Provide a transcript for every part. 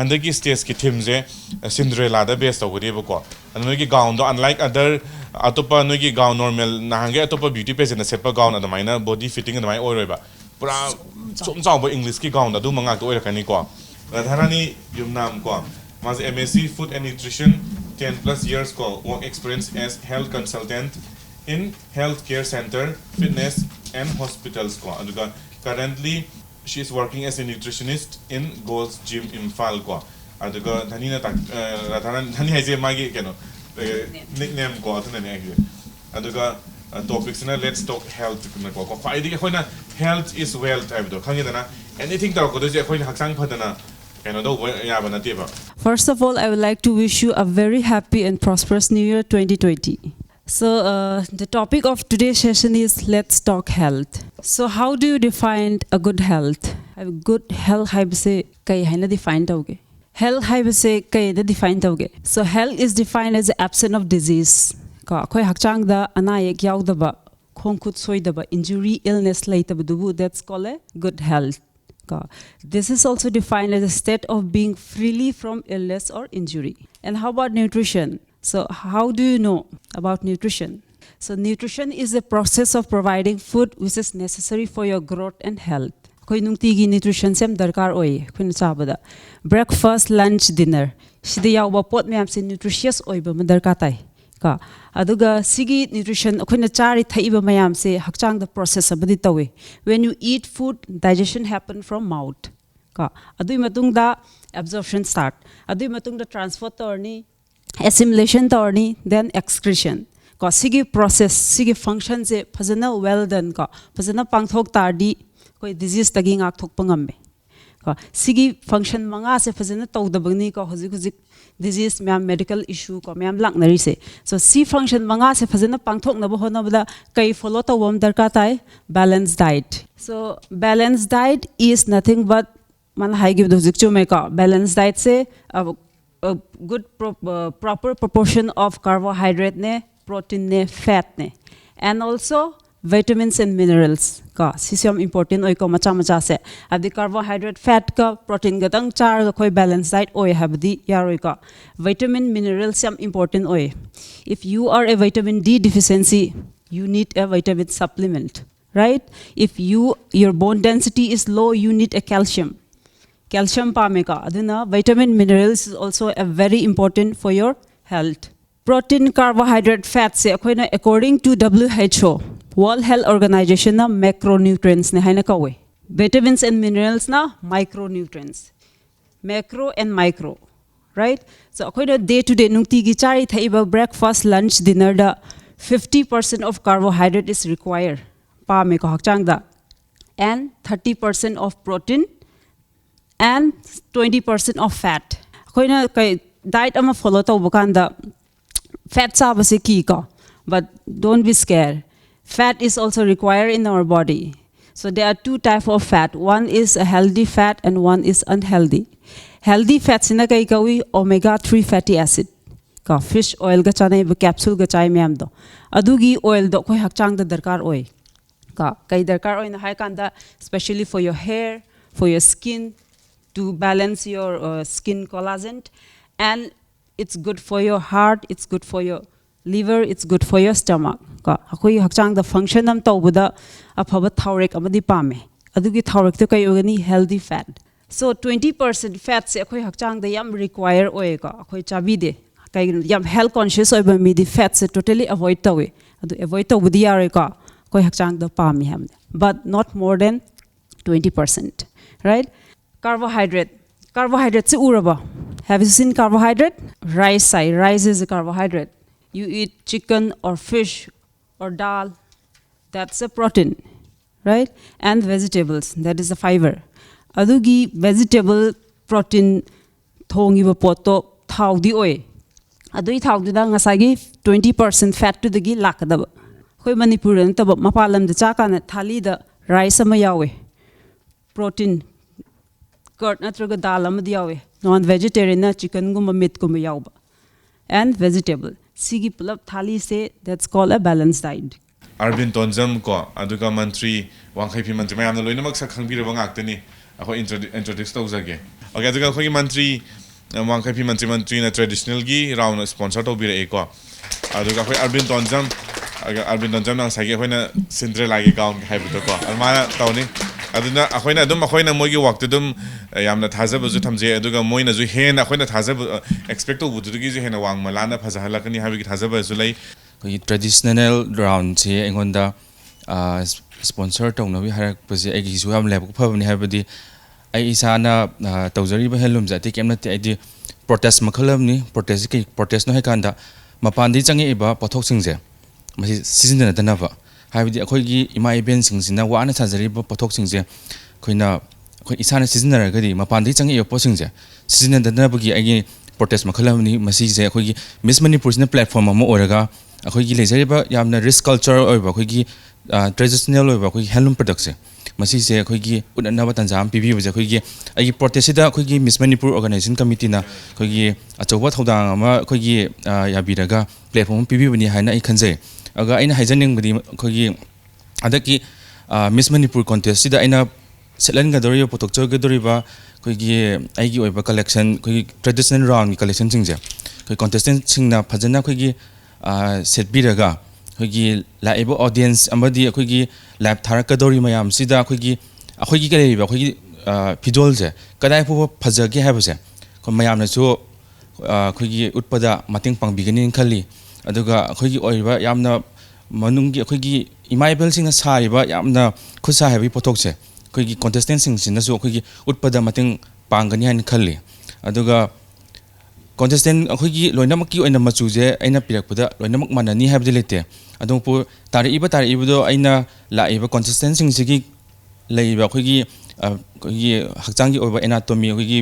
handaki stage ki theme je Cinderella da base tawri ba ko ano ki gown do unlike other atopa no ki gown normal na hange atopa beauty pageant na set pa gown adamai body fitting adamai oi ba pura chom chom ba English ki gown da du manga to oi rakani ko radharani yumnam ko mas MSc food and nutrition 10+ years ko work experience as health consultant in healthcare center fitness and hospitals ko aduga currently she is working as a nutritionist in Gold's Gym in Falco. Aduga dhani na tak radharan dhani haise magi keno nickname ko atuna ne agi aduga topics na let's talk health na ko ko faidi ko na health is wealth abdo khangi dana anything ta ko do je ko na haksang phadana keno do ya bana tiba. First of all, I would like to wish you a very happy and prosperous New Year 2020. So the topic of today's session is let's talk health. So how do you define a good health? A good health haibse kai haina define tauge. Health haibse kai da define tauge. So health is defined as the absence of disease. Ka koi hakchang da anayek yaudaba khongkut soidaba injury illness laitaba dubu, that's called a good health. This is also defined as a state of being freely from illness or injury. And how about nutrition? So how do you know about nutrition? So nutrition is the process of providing food which is necessary for your growth and health. Koi nungtigi nutrition sem darkar oi khun chabada breakfast lunch dinner sida yawa pot myam se nutritious oi ba darka tai ka aduga sigi nutrition akhuna chari thaiba mayam se hakchang the process abadi tawe. When you eat food, digestion happen from mouth ka adui matung da absorption start adui matung da transfer torni assimilation torni then excretion ka sigi process sigi function se phajana well done ka phajana pangthok tardi koi disease tagi ngak thok pangamme ka sigi function manga se phajana tawdabani ka hozik disease myam medical issue ko myam laknari se so C function manga se phajana pangthok na bo na bada kai follow tawam darka tai balanced diet. So balanced diet is nothing but man hai give hozik chume ka balanced diet se a good proper proportion of carbohydrate ne protein ne fat ne and also vitamins and minerals ka sisiam important oi ko macha se adi carbohydrate fat ka protein ga tang char ga khoi balance diet oi habdi yaroi ka vitamin minerals sam important oi. If you are a vitamin D deficiency, you need a vitamin supplement, right? If your bone density is low, you need a calcium pameka aduna vitamin minerals is also a very important for your health. Protein carbohydrate fat se akoina according to WHO World Health Organization na macronutrients ne haina kawe. Vitamins and minerals na micronutrients. Macro and micro, right? So akoina day to day nungti gi chari thaiba breakfast lunch dinner da 50% of carbohydrate is required pameka hakchang da and 30% of protein and 20% of fat. Akoina kai diet ama follow taw bakanda fat sabase ki ka, but don't be scared. Fat is also required in our body. So there are two types of fat. One is a healthy fat and one is unhealthy. Healthy fats in kai kawi omega-3 fatty acid. Ka fish oil ga chane ba capsule ga chai myam do. Adugi oil do koi hakchang da darkar oi. Ka kai darkar oi na hai kanda especially for your hair, for your skin, to balance your skin collagen, and it's good for your heart, it's good for your liver, it's good for your stomach. Ka akoi hakchang the function am tawbuda aphaba thawrek amadi pame adugi thawrek to kai ogani healthy fat. So 20% fat se akoi hakchang the yam require oy ka akoi chabi de kai yam health conscious oi ba mi di fat se totally avoid tawe adu avoid tawbudi yare ka koi hakchang the pame ham, but not more than 20%, right? Carbohydrate se uraba. Have you seen carbohydrate? Rice is a carbohydrate. You eat chicken or fish or dal, that's a protein, right? And vegetables, that is a fiber. Adugi vegetable protein thongi ba poto thau di oi. Adui thau di da ngasagi 20% fat to the gi lakadaba. Khoi Manipur an tab mapalam de chaka na thali da rice ama yawe. Protein curd natraga dal ama diyawe. Non vegetarian na chicken gumba meat gumba yauba. And vegetable. Sigi pulap thali se, that's called a balanced diet. Arbin Tonjam ko aduga mantri wangkhai phi mantri mayam na loina mak sakhang bi rawang aktani ako introduce tawzage Okay, aduga akhoi mantri wangkai pi mantri na traditional gi round sponsor to bire ko aduga akhoi Arvin Tonjam nang sagi akhoi na sindre lagi gaun hai bu to ko alma tawni aduna akhoi na moi gi wak dum yamna thaza bu thamje aduga moi na ju hen akhoi na thaza expect to bu du gi ju hen wang malana phaja halakani ha bi thaza ba ju lai traditional round se engonda sponsor tong no bi harak pase ai gi su am leb ko phabni habadi ai isana tawjari ba helum jati kemna te ai protest makhalam ni protest no hekanda mapandi changi iba pothok singje masi season na dana ba habadi akhoi gi ima event singsina wa na sajari ba pothok singje khoina khoi isana season na gadi mapandi changi yo po singje season na dana ba gi ai protest makhalam ni masi je akhoi gi Miss Manipur na platform amo oraga akhoi gi lejariba yamna risk culture oiba akhoi gi traditional oiba akhoi handloom products masi se akhoi gi unna ba tanjam pibi buje akhoi gi ai protest da akhoi gi Miss Manipur organization committee na akhoi gi achoba thodang ama akhoi gi yabiraga platform pibi bani haina ai khanje aga aina haijaning budi akhoi gi adaki Miss Manipur contest da aina selan ga dori potok chog ga dori ba akhoi gi ai gi oiba collection akhoi traditional round collection singje akhoi contestant singna phajana akhoi gi setbiraga akhoi laibo audience amadi akhoi lab tharakadori mayam sida akhoi kalebi akhoi fidol je kadai pho phajage habase ko mayam na chu akhoi utpada mating pangbigani khali aduga akhoi oiba yamna manungi akhoi imaibel singna sariba yamna khusa habi pothok se akhoi contestant sing sin na chu akhoi utpada mating pangani han khali aduga contestant akhoi loinamak ki oina machuje aina pirakpada loinamak manani habdi lete adong pu tariba do aina laiba contestant sing sigi leiba akhoi hakchang gi oiba anatomy akhoi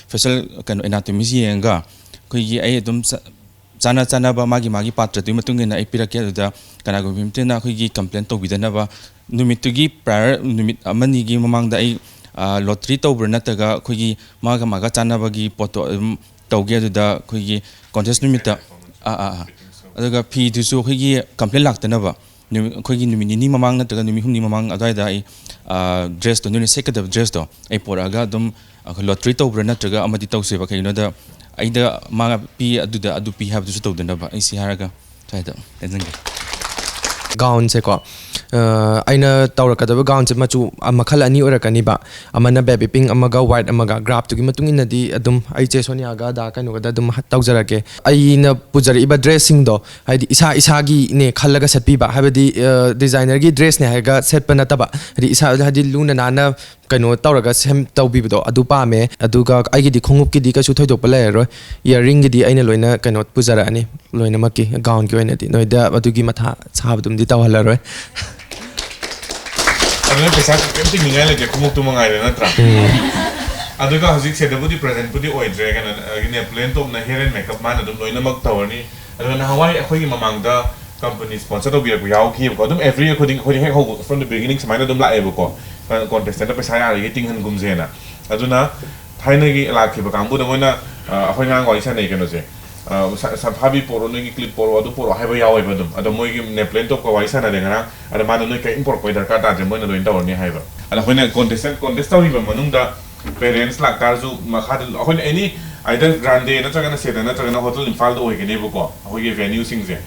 facial kan anatomy si yenga akhoi ai adum chana ba magi patra tu matung ina ai pirakya da kana go bimtena akhoi complaint to bidana ba numit tu gi prior numit amani gi mamang da ai lottery to burna taga akhoi maga chana ba gi poto tauge da akhoi contest numita aduga phi du su akhoi complaint laktana ba akhoi numit ni mamang na taga numit humni mamang adai da ai dress to ni second dress to ai poraga dum lottery to burna taga amadi tause ba kaino da aida ma pi adu pi have to dana ba ai si haraga taida tenjang gown se ko aina tawrakadaba gown se machu amakhala ani orakani ba amana baby pink amaga white amaga graph to gi matung inadi adum ai che sonia ga da kanu ga adum tawjarake aina pujari iba dressing do haidi isa gi ne khallaga setpi ba habadi designer gi dress ne haga set pa nataba hadi isa hadi luna nana kano tawraga sem tawbi do adu pa me aduga ai gi di khongup ki di ka chu thoidok pa lai ro earring gi di aina loina kano pujara ani loina makki gown gi oina di noida adugi matha sabdum di tawhala ro aduna pesa kemti ningai le khumuk tu mangai na tra aduga hojik se dabudi present budi oidre kana ne plan top na hair and makeup man adum loina mak tawani aduna hawai akhoi mamang da company sponsor to bi ku yaw ki ko adum every according he ho from the beginning samaina dum la ebo ko contestant pesa ya ri ting han gumjena aduna thaina gi la ki ba kangbu da moina akhoi ngang go isa nei kano je Sahabi poro ngi clip poro adu poro haiba yawe badum ada moi gi ne plan top ko waisa na denga ada mana noi ka import ko darka ta je moi na loin ta ni haiba ada hoina contest wi ba manung da parents lak tar ju ma khad hoina any either grande na chagana seda na chagana hotel infal do hoige ne bu ko hoige venue sing je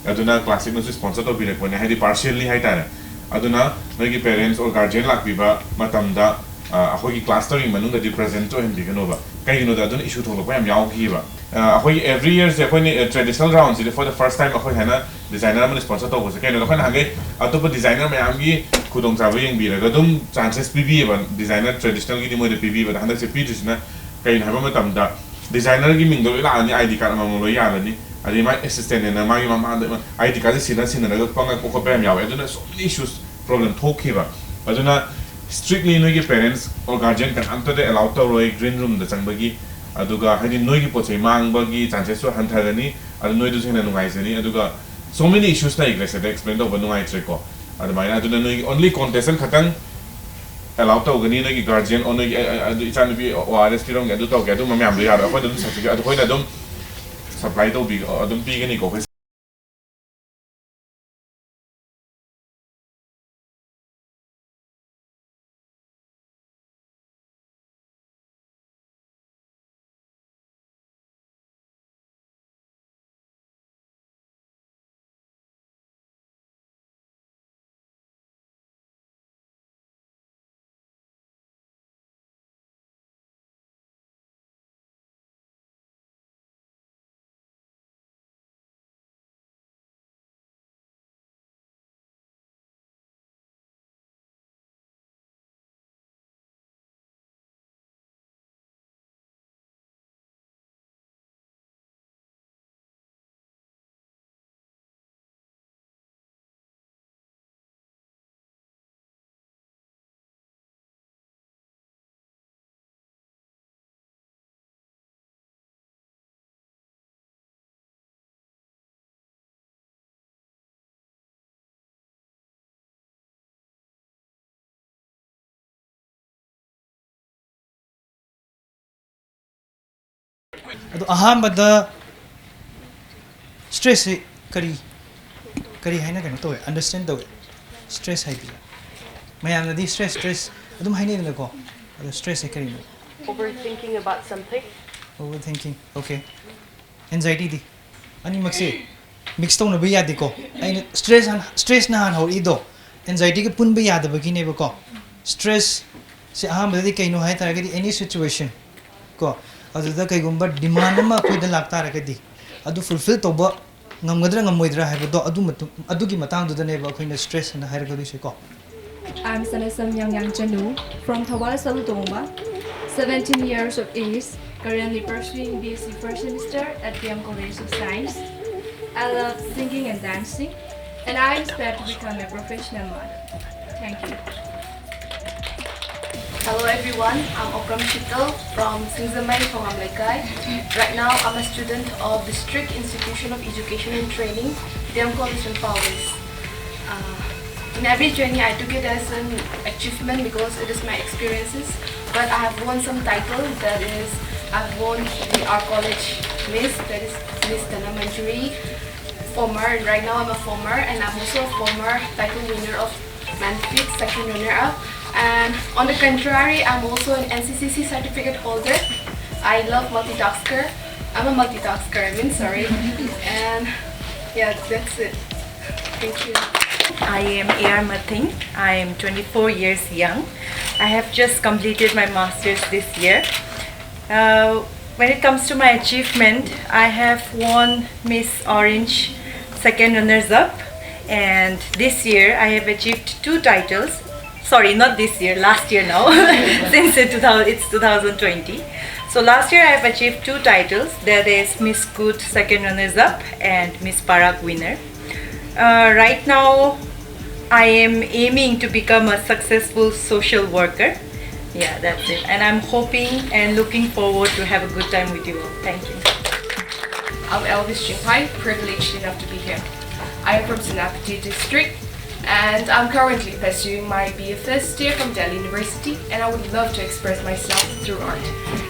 aduna classic no sponsor to bi re ko ne hadi partially hai ta aduna noi gi parents or guardian lak bi ba matam da akhoi class to manung da represent to hindi gano ba kai gino da aduna issue tholo ko yam yaw ki ba akhoi every year se akhoi traditional rounds for the first time akhoi hana designer man sponsor to ko se kai no khana hage atopa designer ma yam gi khudong chabe yeng bi ra ga dum chances pb ba designer traditional gi mo de pb ba handa se pb na kai na ba ma tam da designer gi ming do la ni id card ma mo lo ya la ni adi my assistant na ma gi ma id card sina ra ga panga ko ba yam yaw aduna so many issues problem thoki ba aduna strictly no parents or guardian can ante de allow to roi green room da changbagi aduga hadi noi gi pochai mangbagi chances so hanthagani adu noi du sena nungai sani aduga so many issues na igre se explain do nungai treko adu mai adu noi only contestant khatang allow to gani noi gi guardian on noi adu ichan bi ors tirong adu to ga du ma myam du ya ko dum sa adu ko na dum supply to bi adum bi gani ko ado ahambada stress kari kari haina kano to understand the stress hai dia mayam nadi stress adum haine na ko ado stress kari no Overthinking about something. overthinking okay anxiety di ani makse mix to na ba yadi ko ai stress na han hori do anxiety ke pun ba yada ba ki ne ba ko stress se ahambada di kaino hai tara gadi any situation ko adu da kai gumba demand ma khoi da lakta ra gadi adu fulfill to ba ngamgadra ngamoidra hai ba do adu gi matang du da ne ba khoi na stress na hai ra gadi se ko I'm Sanasam Yang Janu from Thawal Salutongba, 17 years of age, currently pursuing BSc first semester at PM College of Science. I love singing and dancing, and I aspire to become a professional model. Thank you. Hello everyone, I'm Okram Shital from Singzamai from Amlekai. Right now I'm a student of District Institution of Education and Training, PM College in Powys. In every journey I took it as an achievement because it is my experiences, but I have won some titles. That is, I've won our college Miss, that is Miss Dana Manipuri, former, and right now I'm a former, and I'm also a former title winner of Manipur, second runner-up. And on the contrary, I'm also an NCCC certificate holder. I love multitasker. I'm a multitasker, sorry. And yeah, that's it. Thank you. I am A.R. Mathing. I am 24 years young. I have just completed my master's this year. When it comes to my achievement, I have won Miss Orange second runners-up, and this year I have achieved 2 titles. Sorry, not this year, last year now, since it's 2020. So last year I have achieved 2 titles. That is Miss Good second runners-up and Miss Parak winner. Right now, I am aiming to become a successful social worker. Yeah, that's it. And I'm hoping and looking forward to have a good time with you all. Thank you. I'm Elvis Jinghai, privileged enough to be here. I am from Senapati district, and I'm currently pursuing my BFS year from Delhi University, and I would love to express myself through art.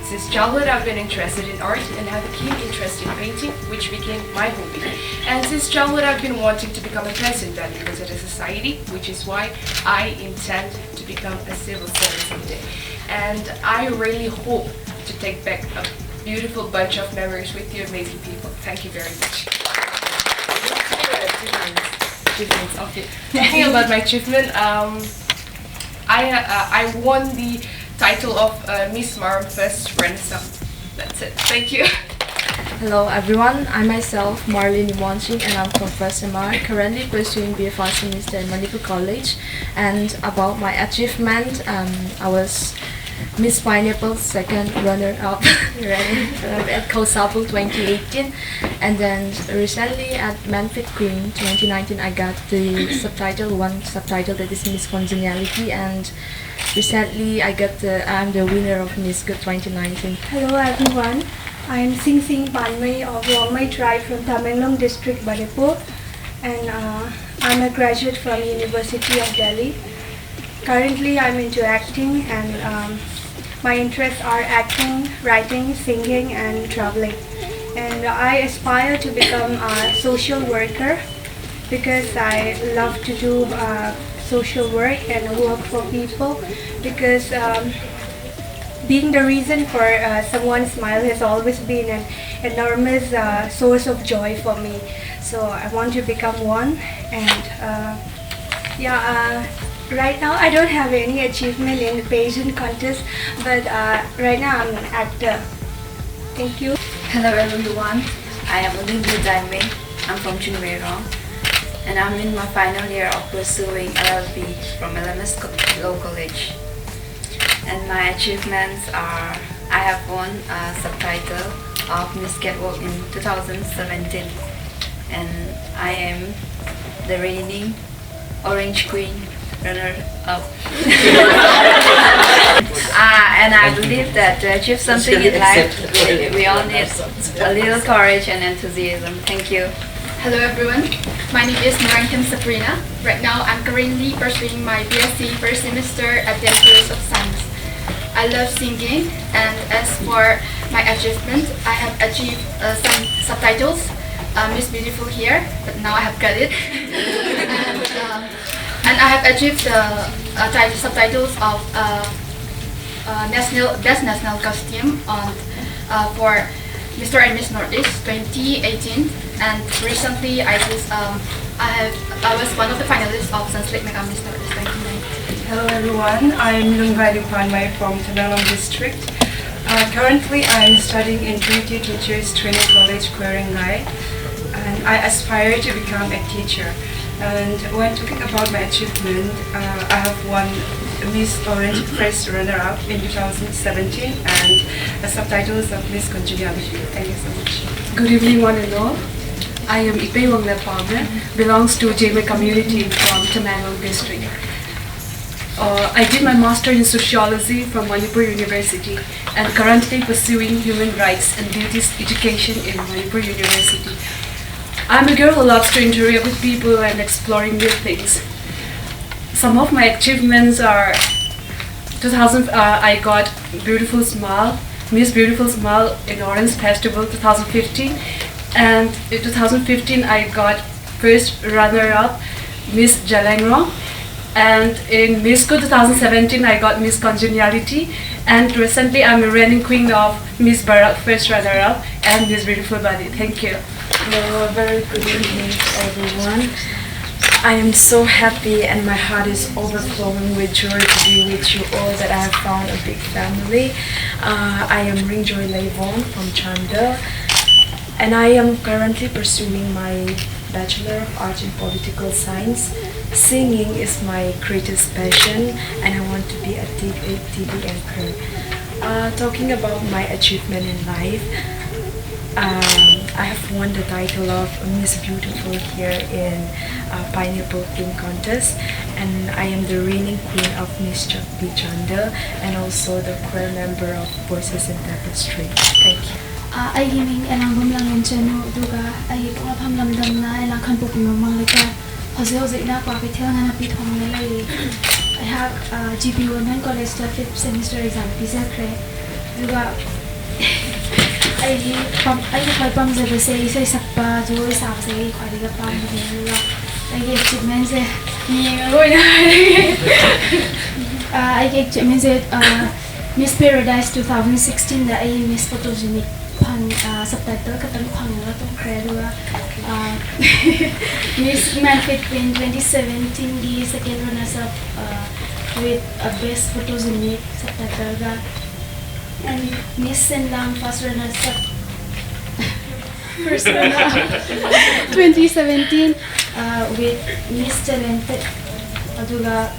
Since childhood, I've been interested in art and have a keen interest in painting, which became my hobby. And since childhood, I've been wanting to become a president of the Visitor Society, which is why I intend to become a civil servant someday. And I really hope to take back a beautiful bunch of memories with you amazing people. Thank you very much. Achievements. Okay. Talking about my achievement, I won the title of Miss Marum First Renaissance. That's it. Thank you. Hello everyone, I myself Marlene Wanching, and I'm from First MR, currently pursuing BFR semester at Manipur College. And about my achievement, I was Miss Pineapple second runner-up at Kosapu 2018, and then recently at Manfit Queen 2019 I got the one subtitle that is Miss Congeniality, and recently I'm the winner of Miss Good 2019. Hello everyone, I am Sing Sing Panmay of Wangmai tribe from Tamenglong district, Manipur, and I'm a graduate from University of Delhi. Currently I'm into acting, and my interests are acting, writing, singing and traveling. And I aspire to become a social worker because I love to do social work and work for people, because being the reason for someone's smile has always been an enormous source of joy for me. So I want to become one, and right now I don't have any achievement in the pageant contest, but right now I'm an actor. Thank you. Hello everyone, I am Olivia Daime. I'm from Chunwerong, and I'm in my final year of pursuing LLB from LMS Law College. And my achievements are, I have won a subtitle of Miss Catwalk in 2017, and I am the reigning Orange Queen runner-up. And I believe that to achieve something in life, we all need a little courage and enthusiasm. Thank you. Hello everyone, my name is Narangam Sabrina. Right now I'm currently pursuing my BSc first semester at the College of Science. I love singing, and as for my achievement, I have achieved some subtitles. Miss Beautiful here, but now I have got it. And I have achieved the subtitles of Best National Costume on for Mr. and Miss Northeast 2018, and recently I was one of the finalists of Sunslip Mega Miss Northeast 2019. Hello everyone, I am Lungvai Panmai from Tamelong District. Currently I am studying in Trinity Teachers Training College, Kwerengai, and I aspire to become a teacher. And when talking about my achievement, I have won Miss Orange First Runner-Up in 2017 and the subtitles of Miss Congeniality. Thank you so much. Good evening, one and all. I am Ipe Wanglepame, belongs to JMA community from Tamelong District. I did my master in sociology from Manipur University and currently pursuing human rights and duties education in Manipur University. I'm a girl who loves to interact with people and exploring new things. Some of my achievements are I got Beautiful Smile, Miss Beautiful Smile in Orange Festival 2015, and in 2015 I got first runner-up Miss Jalangro, and in Miss Good 2017 I got Miss Congeniality, and recently I'm a reigning queen of Miss Barak first runner-up and Miss Beautiful Body. Thank you. Hello, very good evening everyone. I am so happy and my heart is overflowing with joy to be with you all, that I have found a big family. I am Ringjoy Levon from Chanda, and I am currently pursuing my Bachelor of Arts in Political Science. Singing is my greatest passion and I want to be a TV anchor. Talking about my achievement in life, I have won the title of Miss Beautiful here in Pineapple King Contest, and I am the reigning queen of Miss Chanda and also the choir member of Voices in Tapestry. Thank you. I gaming and I'm going to Duga. I have Ham Lamdamna and I can't book your Malika. Jose na Papitel and a bit home. I have GP Women College 5th semester exam. Pizza Cray Duga. I have Pam the say Sapa, Joy Sapse, Quadiga Pam. I get achievements. I get achievements. Miss Paradise 2016 that I Miss Photogenic subtitle katang phangla to kredua Miss Manfit Queen 2017 the second runners up with a best photogenic subtitle ga, and Miss Senlam first runners up first runner 2017 with Miss Talented aduga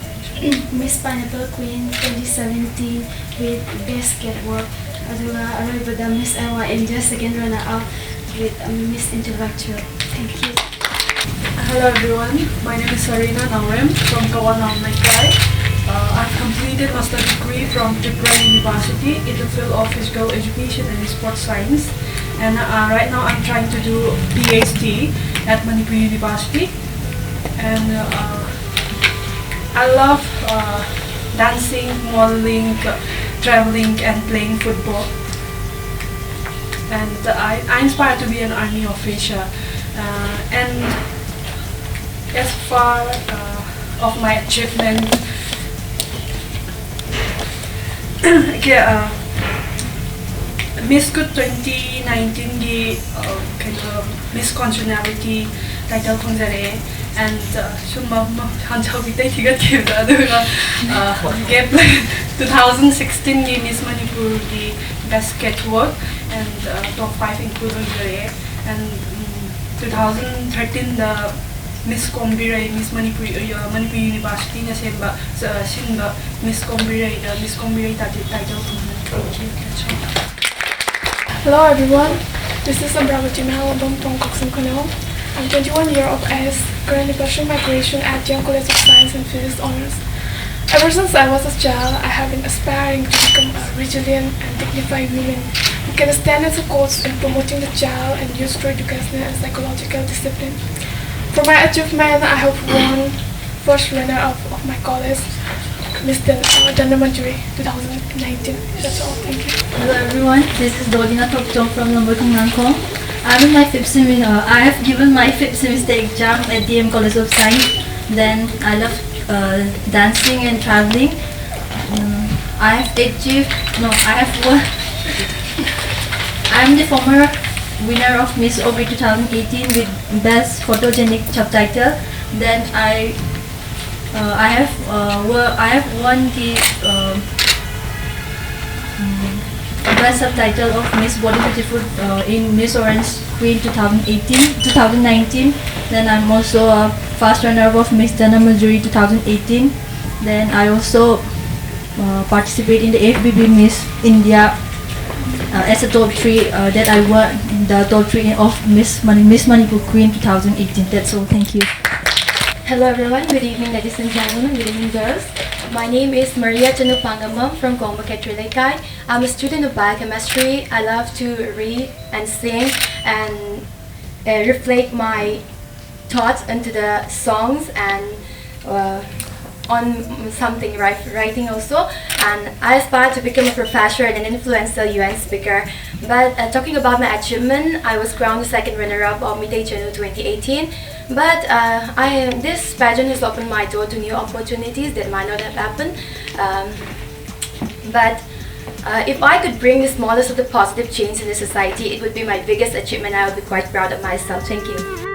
Miss Pineapple Queen 2017 with best catwalk. Aduga Miss Ewa in just second runner-up with Miss Intellectual. Thank you. Hello everyone, my name is Sarina Nawem from Kawanang, Nagai. I've completed master's degree from Tripura University in the field of physical education and sports science. And right now I'm trying to do PhD at Manipur University. And I love dancing, modeling, traveling and playing football. And I inspire to be an army officer. And as far of my achievement, Miss Good 2019 the kind of Miss Congeniality title khongjare, and summa hanjau bitai thiga thira aduga gap 2016 the Miss Manipur the best catwalk and top 5 included there, and 2013 the Miss Kombirai Miss Manipur University na semba sinba Miss Kombirai the Miss Kombirai title. Hello everyone, this is Abravati Mahalabam from Coxon Canal. I'm 21 years of age, currently pursuing my graduation at Young College of Science and Physics Honors. Ever since I was a child, I have been aspiring to become a resilient and dignified woman who can stand as a coach in promoting the child and use true education and psychological discipline. For my achievement, I have won first runner-up of my college Miss Gender Manipuri 2019. That's all. Thank you. Hello everyone, this is Dolina Tokchong from Nangkong. I'm in my 5th semester. I have given my 5th semester exam at DM College of Science. Then I love dancing and traveling. I have achieved, no, I have won. I'm the former winner of Miss OB 2018 with Best Photogenic Subtitle. Then I have won the Best Subtitle of Miss Body Beautiful in Miss Orange Queen 2019. Then I'm also a first runner of Miss Dhanama Jury 2018. Then I also participate in the FBB Miss India as a top 3 that I won the top 3 of Miss Manipur Queen 2018. That's all. Thank you. Hello everyone, good evening ladies and gentlemen, good evening girls. My name is Maria Chanupangamam from Gombaketrilekai. I'm a student of biochemistry. I love to read and sing and reflect my thoughts into the songs and on something writing also, and I aspire to become a professor and an influential UN speaker. But talking about my achievement, I was crowned the 2nd runner-up of Midday Channel 2018. But this pageant has opened my door to new opportunities that might not have happened. But if I could bring the smallest of the positive change in the society, it would be my biggest achievement. I would be quite proud of myself. Thank you.